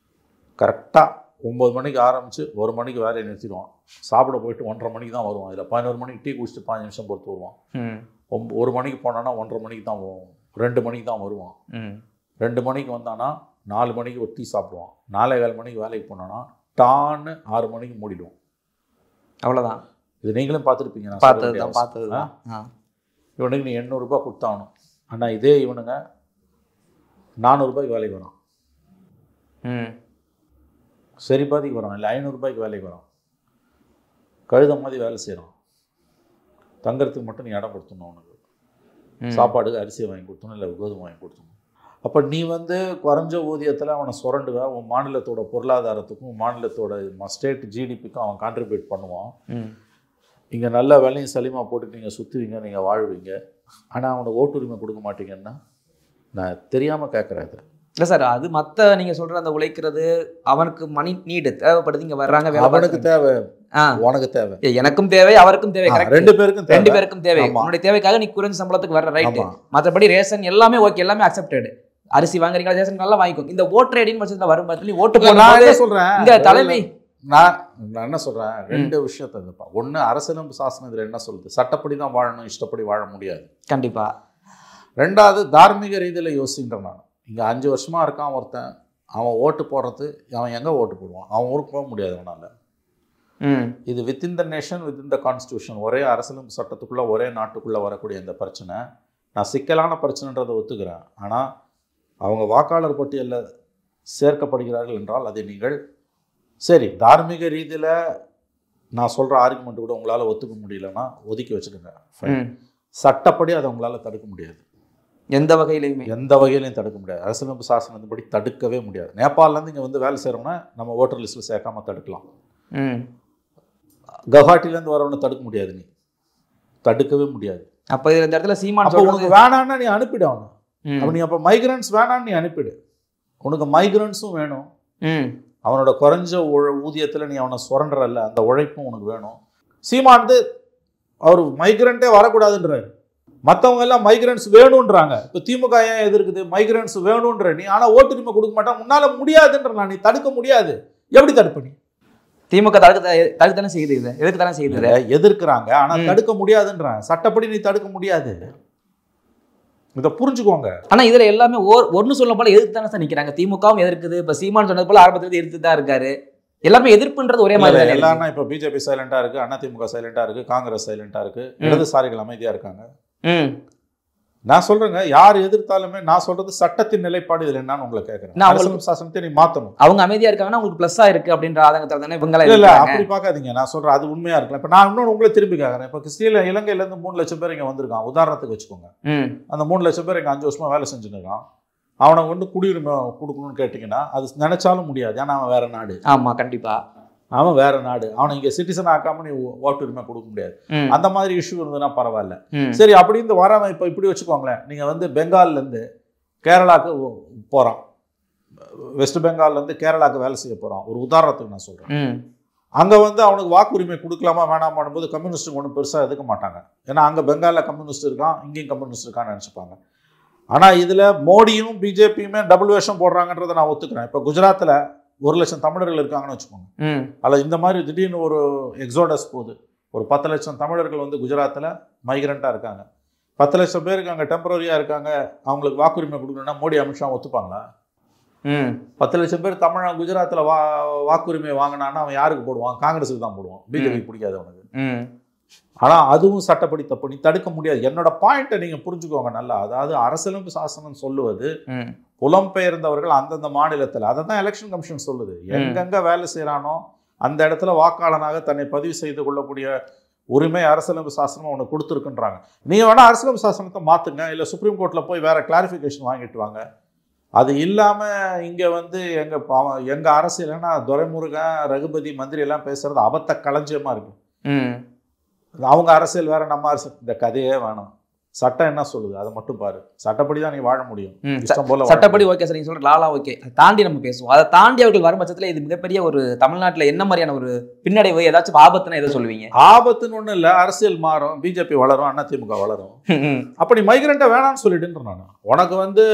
B: கரெக்டாக 9 மணிக்கு ஆரம்பித்து 1 மணிக்கு வேலையை நிறுத்திடுவான். சாப்பிட போயிட்டு 1:30 மணிக்கு தான் வருவான். இதில் 11 மணிக்கு டீ குடிச்சிட்டு 5 நிமிஷம் பொறுத்து வருவான். 1 மணிக்கு போனான்னா 1:30 மணிக்கு தான் வருவான், 2 மணிக்கு தான் வருவான். 2 மணிக்கு வந்தானா 4 மணிக்கு ஒரு டீ சாப்பிடுவான். 4:15 மணிக்கு வேலைக்கு போனான்னா டான்னு 6 மணிக்கு மூடிடுவான். அவ்வளோதான். இது நீங்களும் பார்த்துருப்பீங்க, நான் பார்த்தது தான். இவனுக்கு நீ 800 ரூபாய் கொடுத்தாகணும். ஆனால் இதே இவனுங்க 400 ரூபாய்க்கு வேலைக்கு வரான், சரி பாதிக்கு வரான், இல்லை 500 ரூபாய்க்கு வேலைக்கு வரான். கழுத மாதிரி வேலை செய்கிறான். தங்கறதுக்கு மட்டும் நீ இடம் கொடுத்துடணும், அவனுக்கு சாப்பாடுக்கு அரிசியை வாங்கி கொடுத்தணும், இல்லை கோதுமை வாங்கி கொடுத்தணும். அப்போ நீ வந்து குறைஞ்ச ஊதியத்தில் அவனை சுரண்டுவ, உன் மாநிலத்தோட பொருளாதாரத்துக்கும் மாநிலத்தோட ஸ்டேட் ஜிடிபிக்கும் அவன் கான்ட்ரிபியூட் பண்ணுவான். இங்கே நல்ல வேலையும் சலிமா போட்டு நீங்கள் சுற்றுவீங்க, நீங்கள் வாழ்வீங்க. ஆனால் அவனுக்கு ஓட்டுரிமை கொடுக்க மாட்டீங்கன்னா, நான் தெரியாமல் கேட்குறேன்.
A: இல்லை சார், அது மற்ற நீங்கள் சொல்கிற அந்த உழைக்கிறது அவனுக்கு மணி நீடு தேவைப்படுது, இங்கே வர்றாங்க வேலை
B: அவனுக்கு தேவை, உனக்கு தேவை,
A: எனக்கும் தேவை அவருக்கும் தேவை,
B: ரெண்டு பேருக்கும்
A: தேவை. உன்னுடைய தேவைக்காக நீ குறைஞ்ச சம்பளத்துக்கு வர்ற ரைட்டு. மற்றபடி ரேஷன் எல்லாமே ஓகே, எல்லாமே அக்செப்டட். அரிசி வாங்குறீங்களா, ரேஷன் நல்லா வாங்கிக்கும். இந்த ஓட்டர் ஐடின்னு பட்சத்தில் வரும் பட்சத்தில் நீ ஓட்டு போட சொல்கிறேன். இங்கே தலைமை
B: நான் என்ன சொல்கிறேன், ரெண்டு விஷயத்த இருப்பா. ஒன்று, அரசியலமைப்பு சாசனம் இதில் என்ன சொல்லுது, சட்டப்படி தான் வாழணும், இஷ்டப்படி வாழ முடியாது
A: கண்டிப்பாக.
B: ரெண்டாவது, தார்மீக ரீதியில் யோசிக்கின்றேன். நான் இங்கே 5 வருஷமாக இருக்கான் ஒருத்தன், அவன் ஓட்டு போடுறது, அவன் எங்கே ஓட்டு போடுவான்? அவன் ஊருக்கு போக முடியாது அவனால். இது within the nation, within the constitution, ஒரே அரசியலமைப்பு சட்டத்துக்குள்ளே ஒரே நாட்டுக்குள்ளே வரக்கூடிய இந்த பிரச்சனை. நான் சிக்கலான பிரச்சனைன்றதை ஒத்துக்கிறேன். ஆனால் அவங்க வாக்காளர் பட்டியலில் சேர்க்கப்படுகிறார்கள் என்றால் அதை நீங்கள் சரி தார்மீக ரீதியில் நான் சொல்கிற ஆர்குமெண்ட் கூட உங்களால் ஒத்துக்க முடியலன்னா ஒதுக்கி வச்சுக்கோங்க. சட்டப்படி அதை உங்களால் தடுக்க முடியாது, எந்த வகையிலையும் தடுக்க முடியாது. அரசியலமைப்பு சாசனத்தின்படி தடுக்கவே முடியாது. நேபாளிலேருந்து இங்கே வந்து வேலை செய்கிறோம்னா நம்ம ஓட்டர் லிஸ்ட்டில் சேர்க்காம தடுக்கலாம். கவுஹாட்டிலேருந்து வரவனை தடுக்க முடியாது, நீ தடுக்கவே முடியாது.
A: அப்போ இந்த இடத்துல சீமான்
B: உனக்கு வேணான்னா நீ அனுப்பிடு அவனை. அப்போ நீ அப்போ மைக்ரன்ஸ் வேணான்னு நீ அனுப்பிடு. உனக்கு மைக்ரன்ஸும் வேணும், அவனோட குறைஞ்ச ஊதியத்தில் நீ அவனை சுரண்டுறல்ல, அந்த உழைப்பும் உனக்கு வேணும். சீமான் அவர் மைக்ரண்ட்டே வரக்கூடாதுன்றாரு, மற்றவங்க எல்லாம் மைக்ரன்ஸ் வேணுன்றாங்க. இப்போ திமுக ஏன் எதிர்க்குது, மைக்ரன்ஸ் வேணுன்ற நீ, ஆனால் ஓட்டுரிமை கொடுக்க மாட்டான், உன்னால் முடியாதுன்ற நீ தடுக்க முடியாது. எப்படி தடுப்ப நீ?
A: திமுக தடுக்கத்தானே செய்யுது, இது எதுக்கு தானே செய்யுது,
B: எதிர்க்கிறாங்க, ஆனால் தடுக்க முடியாதுன்றாங்க. சட்டப்படி நீ தடுக்க முடியாது, இதை புரிஞ்சுக்கோங்க.
A: ஆனா இதுல எல்லாமே ஒன்னு சொல்ல போல எதிர்த்து தானே சார் நிக்கிறாங்க. திமுகவும் எதிர்க்குது, இப்ப சீமான் சொன்னது போல ஆரம்பத்துல எதிர்த்து தான் இருக்காரு. எல்லாமே எதிர்ப்புன்றது ஒரே மாதிரி தான்.
B: எல்லாரும் இப்ப பிஜேபி சைலண்டா இருக்கு, அதிமுக சைலண்டா இருக்கு, காங்கிரஸ் சைலண்டா இருக்கு, இடதுசாரிகள் அமைதியா இருக்காங்க. நான் சொல்றேங்க, யார் எதிர்த்தாலுமே நான் சொல்றது சட்டத்தின் நிலைப்பாடு இதுல என்னன்னு உங்களை கேட்கறேன். அரசியல் சாசனத்தை நீ மாத்தணும்.
A: அவங்க அமைதியா இருக்காங்கன்னா உங்களுக்கு பிளஸ்ஸா இருக்கு அப்படின்ற ஆதங்கத்தால தானே இவங்க
B: இல்ல அப்படி பார்க்காதீங்க. நான் சொல்றேன் அது உண்மையா இருக்கலாம். இப்ப நான் இன்னொன்று உங்களை திரும்பி கேட்கறேன். இப்ப இலங்கையில இருந்து 3 லட்சம் பேர் இங்க வந்திருக்கான் உதாரணத்துக்கு வச்சுக்கோங்க. அந்த 3 லட்சம் பேர் இங்க 5 வருஷமா வேலை செஞ்சுன்னு இருக்கான். அவனை வந்து குடியுரிமை கொடுக்கணும்னு கேட்டீங்கன்னா அது நினைச்சாலும் முடியாது. ஏன்னா அவன் வேற நாடு.
A: ஆமா கண்டிப்பா,
B: அவன் வேற நாடு, அவனை இங்க சிட்டிசன் ஆக்காம நீ ஓட்டுரிமை கொடுக்க முடியாது. அந்த மாதிரி இஷ்யூ இருந்ததுன்னா பரவாயில்ல. சரி, அப்படி இந்த வரவன் இப்ப இப்படி வச்சுக்கோங்களேன், நீங்க வந்து பெங்கால்ல இருந்து கேரளாக்கு போறான், வெஸ்ட் பெங்கால்ல இருந்து கேரளாக்கு வேலை செய்ய போறான், ஒரு உதாரணத்துக்கு நான் சொல்றேன். அங்க வந்து அவனுக்கு வாக்குரிமை கொடுக்கலாமா வேணாமான் போது கம்யூனிஸ்ட் ஒன்றும் பெருசா எதுக்க மாட்டாங்க. ஏன்னா அங்க பெங்கால்ல கம்யூனிஸ்ட் இருக்கான், இங்கேயும் கம்யூனிஸ்ட் இருக்கான்னு நினைச்சுப்பாங்க. ஆனா இதுல மோடியும் பிஜேபியுமே டபுள் வேஷம் போடுறாங்கன்றதை நான் ஒத்துக்கிறேன். இப்ப குஜராத்ல 1 லட்சம் தமிழர்கள் இருக்காங்கன்னு வச்சுக்கோங்க. அதில் இந்த மாதிரி திடீர்னு ஒரு எக்ஸோடஸ் போகுது. ஒரு 10 லட்சம் தமிழர்கள் வந்து குஜராத்தில் மைக்ரண்ட்டாக இருக்காங்க. 10 லட்சம் பேருக்கு அங்கே டெம்பரரியாக இருக்காங்க. அவங்களுக்கு வாக்குரிமை கொடுக்கணும்னா மோடி அமித்ஷா ஒத்துப்பாங்களா? 10 லட்சம் பேர் குஜராத்தில் வாக்குரிமை வாங்கினான்னா அவன் யாருக்கு போடுவான்? காங்கிரஸுக்கு தான் போடுவான், பிஜேபிக்கு பிடிக்காது அவனுக்கு. ஆனால் அதுவும் சட்டப்படி தப்பு, நீ தடுக்க முடியாது. என்னோட பாயிண்ட்டை நீங்கள் புரிஞ்சுக்கோங்க நல்லா. அதாவது அரசியலமைப்பு சாசனம் சொல்லுவது புலம்பெயர்ந்தவர்கள் அந்தந்த மாநிலத்தில், அதை தான் எலெக்ஷன் கமிஷன் சொல்லுது, எங்கெங்கே வேலை செய்கிறானோ அந்த இடத்துல வாக்காளனாக தன்னை பதிவு செய்து கொள்ளக்கூடிய உரிமை அரசியலமைப்பு சாசனம் அவனுக்கு கொடுத்துருக்குன்றாங்க. நீங்கள் வேணால் அரசியலமைப்பு சாசனத்தை மாற்றுங்க, இல்லை சுப்ரீம் கோர்ட்டில் போய் வேறு கிளாரிஃபிகேஷன் வாங்கிட்டு வாங்க. அது இல்லாமல் இங்கே வந்து எங்கள் அரசியல்னா துரைமுருகன் ரகுபதி மந்திரி எல்லாம் பேசுறது அபத்த களஞ்சியமாக இருக்கு. அவங்க அரசியல் வேற, நம்ம அரசியல், இந்த கதையே வேணும். சட்டம் என்ன சொல்லுது அதை மட்டும் பாரு. சட்டப்படி தான் நீ வாழ முடியும்.
A: சட்டப்படி ஓகே சார், நீங்க சொல்ற லாலா ஓகே, அதை தாண்டி நம்ம பேசுவோம். அதை தாண்டி அவர்கள் வரும் பட்சத்தில் இது மிகப்பெரிய ஒரு தமிழ்நாட்டில் என்ன மாதிரியான ஒரு பின்னடைவு, ஏதாச்சும் ஆபத்துன்னு எதை சொல்லுவீங்க?
B: ஆபத்துன்னு ஒன்றும் இல்லை, அரசியல் மாறும், பிஜேபி வளரும், அதிமுக வளரும். அப்படி மைக்ரண்ட்டை வேணான்னு சொல்லிடுன்ற நான். உனக்கு வந்து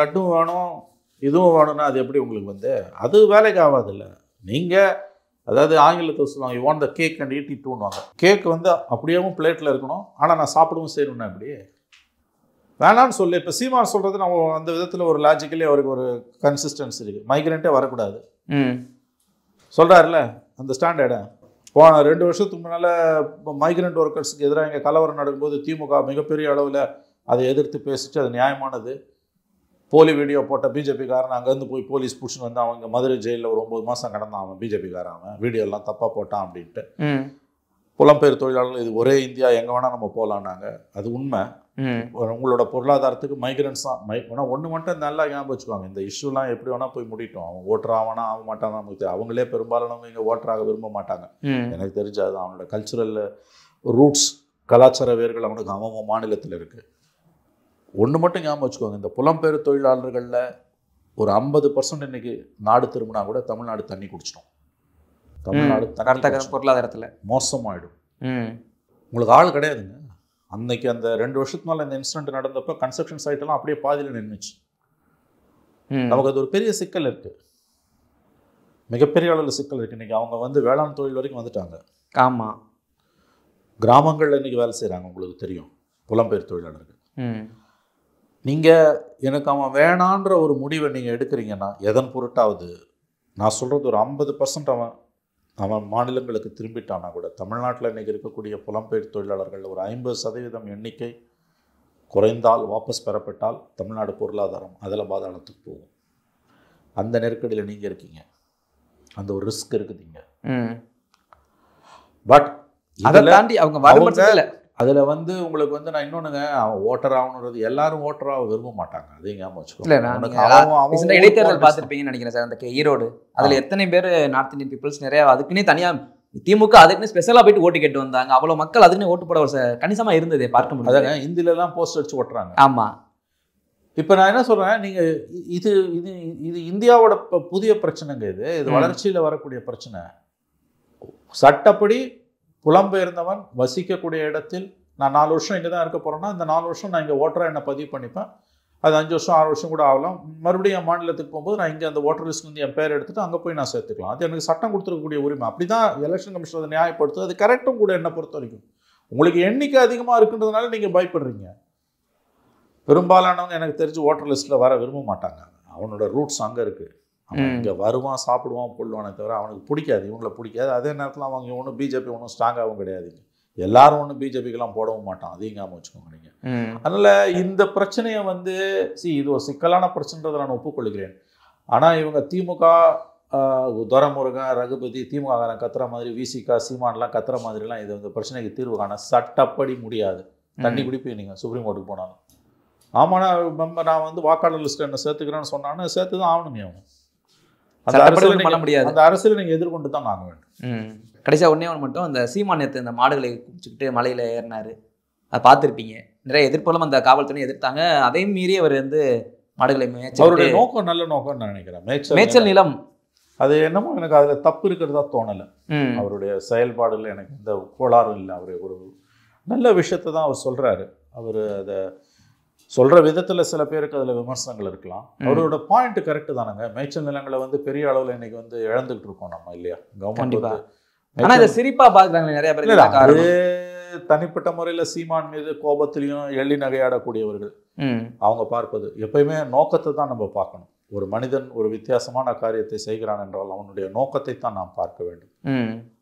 B: லட்டும் வேணும் இதுவும் வேணும்னா அது எப்படி உங்களுக்கு வந்து அது வேலைக்கு ஆகாது. இல்லை நீங்கள் அதாவது ஆங்கிலத்தில் சொல்லுவாங்க, you want the cake and eat it டூன்னுவாங்க. கேக் வந்து அப்படியேவும் பிளேட்டில் இருக்கணும், ஆனால் நான் சாப்பிடவும் செய்யணும்னா எப்படி வேணான்னு சொல்லி. இப்போ சீமான் சொல்கிறது நம்ம அந்த விதத்தில் ஒரு லாஜிக்கலி அவருக்கு ஒரு கன்சிஸ்டன்சி இருக்குது. மைக்ரண்ட்டே வரக்கூடாது சொல்கிறாருல, அந்த ஸ்டாண்டர்டை. போன 2 வருஷத்துக்கு முன்னால் மைக்ரண்ட் ஒர்க்கர்ஸுக்கு எதிராக இங்கே கலவரம் நடக்கும்போது திமுக மிகப்பெரிய அளவில் அதை எதிர்த்து பேசிட்டு அது நியாயமானது. போலி வீடியோ போட்ட பிஜேபிக்காரன் அங்கேருந்து போய் போலீஸ் பிடிச்சின்னு வந்து அவங்க மதுரை ஜெயிலில் ஒரு 9 மாதம் கடந்தான். அவன் பிஜேபிக்காரன், அவன் வீடியோலாம் தப்பாக போட்டான் அப்படின்ட்டு. புலம்பெயர் தொழிலாளர்கள் இது ஒரே இந்தியா, எங்கே வேணால் நம்ம போகலான்னாங்க. அது உண்மை. உங்களோட பொருளாதாரத்துக்கு மைக்ரன்ஸ் தான் ஆனால் ஒன்று மட்டும் நல்லா ஞாபகம் வச்சுக்குவாங்க, இந்த இஷ்யூலாம் எப்படி வேணால் போய் முடிட்டோம். அவன் ஓட்டர் ஆவானா ஆக மாட்டானா நமக்கு அவங்களே பெரும்பாலானவங்க இங்கே ஓட்டராக விரும்ப மாட்டாங்க. எனக்கு தெரிஞ்சது அவனோட கல்ச்சுரல் ரூட்ஸ், கலாச்சார வேர்கள் அவனுக்கு அவன் மாநிலத்தில் இருக்குது. ஒன்று மட்டும் ஞாபகம் வச்சுக்கோங்க, இந்த புலம்பெயர் தொழிலாளர்களில் ஒரு 50% இன்னைக்கு நாடு திரும்பினா கூட தமிழ்நாடு தண்ணி குடிச்சிட்டோம். தமிழ்நாடு தண்ணி
A: பொருளாதாரத்தில்
B: மோசமாயிடும். உங்களுக்கு ஆள் கிடையாதுங்க. அன்னைக்கு அந்த 2 வருஷத்துக்கு மேலே இந்த இன்சிடென்ட் நடந்தப்போ கன்ஸ்ட்ரக்ஷன் சைட்டெல்லாம் அப்படியே பாதியில் நின்றுச்சு. நமக்கு அது ஒரு பெரிய சிக்கல் இருக்குது, மிகப்பெரிய அளவில் சிக்கல் இருக்குது. இன்றைக்கி அவங்க வந்து வேளாண் தொழில் வரைக்கும் வந்துட்டாங்க.
A: ஆமாம்,
B: கிராமங்களில் இன்றைக்கி வேலை செய்கிறாங்க. உங்களுக்கு தெரியும், புலம்பெயர் தொழிலாளர்கள். நீங்கள் எனக்கு அவன் வேணான்ற ஒரு முடிவை நீங்கள் எடுக்கிறீங்கன்னா எதன் பொருட்டாவது, நான் சொல்கிறது ஒரு 50% அவன் மாநிலங்களுக்கு திரும்பிட்டானா கூட தமிழ்நாட்டில் இன்றைக்கி இருக்கக்கூடிய புலம்பெயர் தொழிலாளர்கள் ஒரு 50% எண்ணிக்கை குறைந்தால், வாபஸ் பெறப்பட்டால் தமிழ்நாடு பொருளாதாரம் அதில் பாதாளத்துக்கு போகும். அந்த நெருக்கடியில் நீங்கள் இருக்கீங்க, அந்த ஒரு ரிஸ்க் இருக்குதுங்க. பட்
A: அதை தாண்டி அவங்க
B: அதில் வந்து உங்களுக்கு வந்து நான் இன்னொன்றுங்க, அவன் ஓட்டர் ஆகணுன்றது எல்லாரும் ஓட்டராக விரும்ப மாட்டாங்க. அதையும் ஞாபகம் வச்சுக்கோங்க.
A: இடைத்தேர்தல் பார்த்துருப்பீங்கன்னு நினைக்கிறேன் சார், அந்த ஈரோடு அதில் எத்தனை பேர் நார்த் இந்தியன் பீப்புள்ஸ் நிறையா அதுக்குன்னே தனியாக திமுக அதுக்குன்னு ஸ்பெஷலாக போயிட்டு ஓட்டு கேட்டு வந்தாங்க. அவ்வளோ மக்கள் அதுக்குன்னு ஓட்டு போட ஒரு கணிசமாக இருந்ததே பார்க்க முடியாது.
B: அதாங்க இந்தியிலலாம் போஸ்ட் அடிச்சு ஓட்டுறாங்க.
A: ஆமாம்.
B: இப்போ நான் என்ன சொல்கிறேன், நீங்கள் இது இது இது இந்தியாவோட புதிய பிரச்சனைங்க. இது வளர்ச்சியில் வரக்கூடிய பிரச்சனை. சட்டப்படி புலம்பெயர்ந்தவன் வசிக்கக்கூடிய இடத்தில் நான் 4 வருஷம் இங்கே தான் இருக்க போகிறேன்னா இந்த 4 வருஷம் நான் இங்கே ஓட்டராக என்ன பதிவு பண்ணிப்பேன். அது 5 வருஷம் 6 வருஷம் கூட ஆகலாம். மறுபடியும் என் மாநிலத்துக்கு போகும்போது நான் இங்கே அந்த ஓட்டர் லிஸ்ட்லேருந்து என் பேர் எடுத்துகிட்டு அங்கே போய் நான் சேர்த்துக்கலாம். அது எனக்கு சட்டம் கொடுத்துருக்கக்கூடிய உரிமை. அப்படி தான் எலெக்ஷன் கமிஷன் அதை நியாயப்படுத்துது. அது கரெக்டும் கூட. என்னை பொறுத்த வரைக்கும் உங்களுக்கு எண்ணிக்கை அதிகமாக இருக்குன்றதுனால நீங்கள் பயப்படுறீங்க. பெரும்பாலானவங்க எனக்கு தெரிஞ்சு ஓட்டர் லிஸ்ட்டில் வர விரும்ப மாட்டாங்க. அவனோட ரூட்ஸ் அங்கே இருக்குது. அவன் இங்கே வருவான், சாப்பிடுவான், கொள்வானே தவிர அவனுக்கு பிடிக்காது, இவங்களை பிடிக்காது. அதே நேரத்தில் அவங்க ஒன்றும் பிஜேபி ஒன்றும் ஸ்ட்ராங்காகவும் கிடையாதுங்க. எல்லாரும் ஒன்றும் பிஜேபிக்கெல்லாம் போடவும் மாட்டான். அதையும் ஞாபகம் வச்சுக்கோங்க நீங்கள். அதனால் இந்த பிரச்சனையை வந்து இது ஒரு சிக்கலான பிரச்சனைன்றதை நான் ஒப்புக்கொள்கிறேன். ஆனால் இவங்க திமுக, துரைமுருகன், ரகுபதி, திமுக கத்துற மாதிரி, விசிகா, சீமான்லாம் கத்துற மாதிரிலாம் இது இந்த பிரச்சனைக்கு தீர்வு காண சட்டப்படி முடியாது. தண்ணி குடிப்பீங்க நீங்கள் சுப்ரீம் கோர்ட்டுக்கு போனாலும். ஆமாண்ணா நான் வந்து வாக்காளர் லிஸ்ட்டில் என்ன சேர்த்துக்கிறேன்னு சொன்னான்னு சேர்த்து தான் ஆகணுமே. அவனு அந்த அரசியல் நீங்க எதிர்கொண்டு தான் நாங்க வேண்டும்.
A: கடைசியா ஒன்னே ஒன்று மட்டும், அந்த சீமான் நேற்று இந்த மாடுகளை குடிச்சுக்கிட்டு மலையில ஏறினாரு, அதை பார்த்துருப்பீங்க. நிறைய எதிர்ப்புகளும் அந்த காவல்துறை எதிர்த்தாங்க. அதையும் மீறி அவர் வந்து மாடுகளை மேய்ச்சி, அவருடைய
B: நோக்கம் நல்ல நோக்கம்னு நான் நினைக்கிறேன்.
A: மேய்ச்சல் நிலம்
B: அது என்னமோ எனக்கு அதில் தப்பு இருக்கிறதா தோணலை. அவருடைய செயல்பாடுல எனக்கு இந்த கோளாறும் இல்லை. அவர் ஒரு நல்ல விஷயத்தை தான் அவர் சொல்றாரு. அவர் அதை சொல்கிற விதத்தில் சில பேருக்கு அதில் விமர்சனங்கள் இருக்கலாம். அவரோட பாயிண்ட் கரெக்டு தானங்க. மேய்ச்சல் நிலங்களை வந்து பெரிய அளவில் இன்னைக்கு வந்து இழந்துகிட்டு இருக்கோம் நம்ம, இல்லையா? கவர்மெண்ட்
A: சிரிப்பா பார்க்குறாங்க நிறைய பேர்.
B: அது தனிப்பட்ட முறையில் சீமான் மீது கோபத்திலையும் எள்ளி நகையாடக்கூடியவர்கள் அவங்க பார்ப்பது எப்பயுமே நோக்கத்தை தான் நம்ம பார்க்கணும். ஒரு மனிதன் ஒரு வித்தியாசமான காரியத்தை செய்கிறான் என்றால் அவனுடைய நோக்கத்தை தான் நாம் பார்க்க வேண்டும்.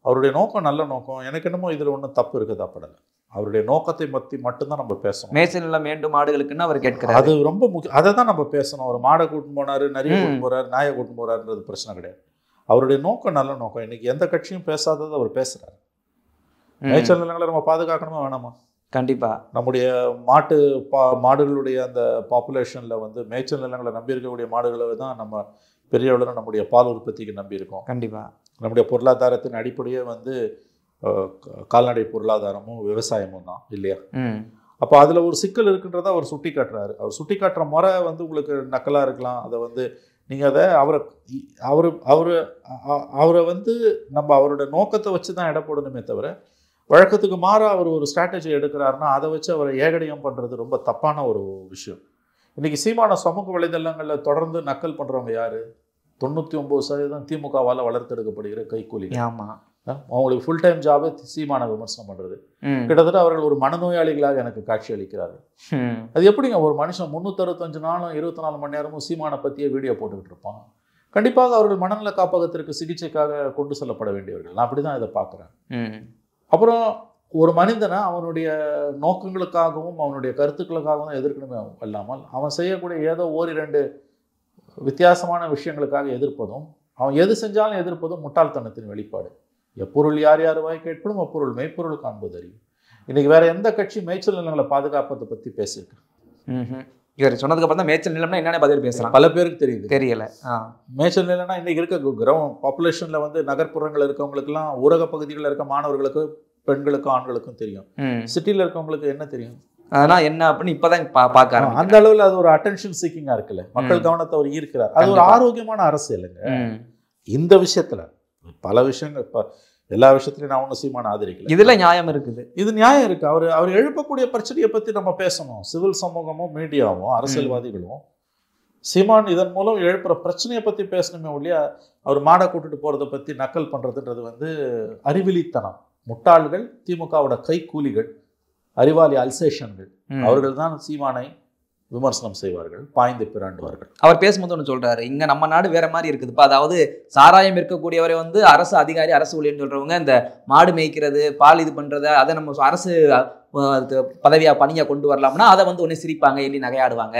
B: அவருடைய நோக்கம் நல்ல நோக்கம். எனக்கு என்னமோ இதில் ஒன்றும் தப்பு இருக்குதா படலை. அவருடைய நோக்கத்தை பற்றி மட்டும்தான் நம்ம பேசணும்.
A: மேய்ச்சல் நிலம் வேண்டும் மாடுகளுக்குன்னு அவர் கேட்கிறார்.
B: அது ரொம்ப முக்கியம். அதை தான் நம்ம பேசணும். ஒரு மாடை கூட்டின்னு போனாரு, நிறைய கூட்டின்னு போறாரு, நாயை கூட்டின்னு போறாருன்றது பிரச்சனை கிடையாது. அவருடைய நோக்கம் நல்ல நோக்கம். இன்னைக்கு எந்த கட்சியும் பேசாதது அவர் பேசுறாரு. மேய்ச்சல் நிலங்களை நம்ம பாதுகாக்கணுமா வேணாமா?
A: கண்டிப்பா.
B: நம்முடைய மாடுகளுடைய அந்த பாப்புலேஷன்ல வந்து மேய்ச்சல் நிலங்களை நம்பி இருக்கக்கூடிய மாடுகளை தான் நம்ம பெரிய அளவில் நம்முடைய பால் உற்பத்திக்கு நம்பி இருக்கோம்.
A: கண்டிப்பா.
B: நம்முடைய பொருளாதாரத்தின் அடிப்படையே வந்து கால்நடை பொருளாதாரமும் விவசாயமும் தான், இல்லையா? அப்போ அதில் ஒரு சிக்கல் இருக்குன்றத அவர் சுட்டி காட்டுறாரு. அவர் சுட்டி காட்டுற முறை வந்து உங்களுக்கு நக்கலாக இருக்கலாம். அதை வந்து நீங்கள் அதை அவரை வந்து நம்ம அவரோட நோக்கத்தை வச்சு தான் எடை போடணுமே தவிர, வழக்கத்துக்கு மாறாக அவர் ஒரு ஸ்ட்ராட்டஜி எடுக்கிறாருன்னா அதை வச்சு அவரை ஏகடியம் பண்ணுறது ரொம்ப தப்பான ஒரு விஷயம். இன்றைக்கி சீமான சமூக வலைதளங்களில் தொடர்ந்து நக்கல் பண்ணுறவங்க யார்? 99% திமுகவால் வளர்த்தெடுக்கப்படுகிற கைக்கூலி.
A: ஆமாம்.
B: அவங்களுக்கு ஃபுல் டைம் ஜாபே சீமான விமர்சனம் பண்ணுறது. கிட்டத்தட்ட அவர்கள் ஒரு மனநோயாளிகளாக எனக்கு காட்சி அளிக்கிறார்கள். அது எப்படிங்க ஒரு மனுஷன் 365 நாளும் 24 மணி நேரமும் சீமானை பற்றியே வீடியோ போட்டுக்கிட்டு இருப்பான்? கண்டிப்பாக அவர்கள் மனநல காப்பகத்திற்கு சிகிச்சைக்காக கொண்டு செல்லப்பட வேண்டியவர்கள். நான் அப்படி தான் இதை பார்க்குறேன். அப்புறம் ஒரு மனிதனை அவனுடைய நோக்கங்களுக்காகவும் அவனுடைய கருத்துக்களுக்காகவும் எதிர்க்கணுமே அல்லாமல் அவன் செய்யக்கூடிய ஏதோ 1-2 வித்தியாசமான விஷயங்களுக்காக எதிர்ப்பதும், அவன் எது செஞ்சாலும் எதிர்ப்பதும் முட்டாள்தனத்தின் வெளிப்பாடு. எப்பொருள் யார் யார் வாய் கேட்படும் அப்பொருள் மெய்ப்பொருள் காண்பது அறியும். இன்னைக்கு வேற எந்த கட்சி மேய்ச்சல் நிலங்களை பாதுகாப்பதை பற்றி பேசியிருக்கு?
A: இவர் சொன்னதுக்கு அப்புறம் தான் மேய்ச்சல் நிலம்னா என்னென்ன பதில் பேசுகிறாங்க
B: பல பேருக்கு தெரியல.
A: மேய்ச்சல்
B: நிலம்னா இன்னைக்கு இருக்க கிரவுண்ட் பாப்புலேஷன்ல வந்து நகர்ப்புறங்கள் இருக்கவங்களுக்குலாம், ஊரக பகுதிகளில் இருக்க மாணவர்களுக்கு, பெண்களுக்கும் ஆண்களுக்கும் தெரியும். சிட்டியில் இருக்கவங்களுக்கு என்ன தெரியும்?
A: அதெல்லாம் என்ன அப்படின்னு இப்பதான் பார்க்க ஆரம்பிக்கிறேன்.
B: அந்த அளவில் அது ஒரு அட்டென்ஷன் சீக்கிங்கா இருக்குல்ல, மக்கள் கவனத்தை அவர் ஈர்க்கிறார். அது ஒரு ஆரோக்கியமான அரசியலுங்க. இந்த விஷயத்துல பல விஷயங்கள், இப்போ எல்லா விஷயத்துலையும் நான் ஒன்றும் சீமானை ஆதரிக்கல,
A: இதுல நியாயம் இருக்குது,
B: இது நியாயம் இருக்கு. அவர் எழுப்பக்கூடிய பிரச்சனையை பத்தி நம்ம பேசணும். சிவில் சமூகமும் மீடியாவும் அரசியல்வாதிகளும் சீமான் இதன் மூலம் எழுப்புற பிரச்சனையை பத்தி பேசணுமே ஒழிய அவர் மாடை கூட்டிட்டு போறதை பத்தி நக்கல் பண்றதுன்றது வந்து அறிவிலித்தனம். முட்டாள்கள், திமுகவோட கைக்கூலிகள், அறிவாளி அல்சேஷன்கள், அவர்கள் தான் சீமானை விமர்சனம் செய்வார்கள், பாய்ந்து பிராண்டுவார்கள்.
A: அவர் பேசும்போது ஒன்று சொல்றாரு, இங்க நம்ம நாடு வேற மாதிரி இருக்குதுப்பா. அதாவது சாராயம் இருக்கக்கூடியவரை வந்து அரசு அதிகாரி, அரசு ஊழியர்னு சொல்றவங்க இந்த மாடு மேய்க்கிறது, பால் இது பண்றத அதை நம்ம அரசு பதவியா பணியா கொண்டு வரலாம்னா அதை வந்து ஒன்று சிரிப்பாங்க, எள்ளி நகையாடுவாங்க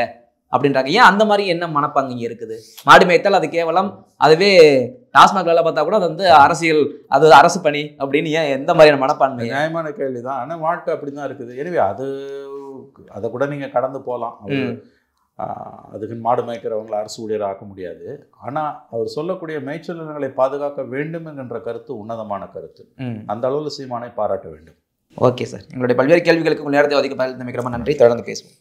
A: அப்படின்றாங்க. ஏன் அந்த மாதிரி என்ன மனப்பாங்க இங்க இருக்குது? மாடு மேய்த்தால் அது கேவலம், அதுவே டாஸ்மாக் வேலை பார்த்தா கூட அது வந்து அரசியல், அது அரசு பணி அப்படின்னு ஏன் எந்த மாதிரியான மனப்பான்மை?
B: நியாயமான கேள்விதான். ஆனால் வாழ்க்கை அப்படிதான் இருக்குது. எனவே அதை கூட நீங்க கடந்து போகலாம். அதுக்கு மாடு மேய்க்கிறவங்களை அரசு ஊழியர் ஆக்க முடியாது. ஆனால் அவர் சொல்லக்கூடிய மேய்ச்சல் நிலங்களை பாதுகாக்க வேண்டும் என்கின்ற கருத்து உன்னதமான கருத்து. அந்த அளவில் சீமானை பாராட்ட வேண்டும்.
A: ஓகே சார், எங்களுடைய பல்வேறு கேள்விகளுக்கு உங்கள் நேரத்தை ஒதுக்க பயன்படுத்த மிக நன்றி. தொடர்ந்து பேசுவோம்.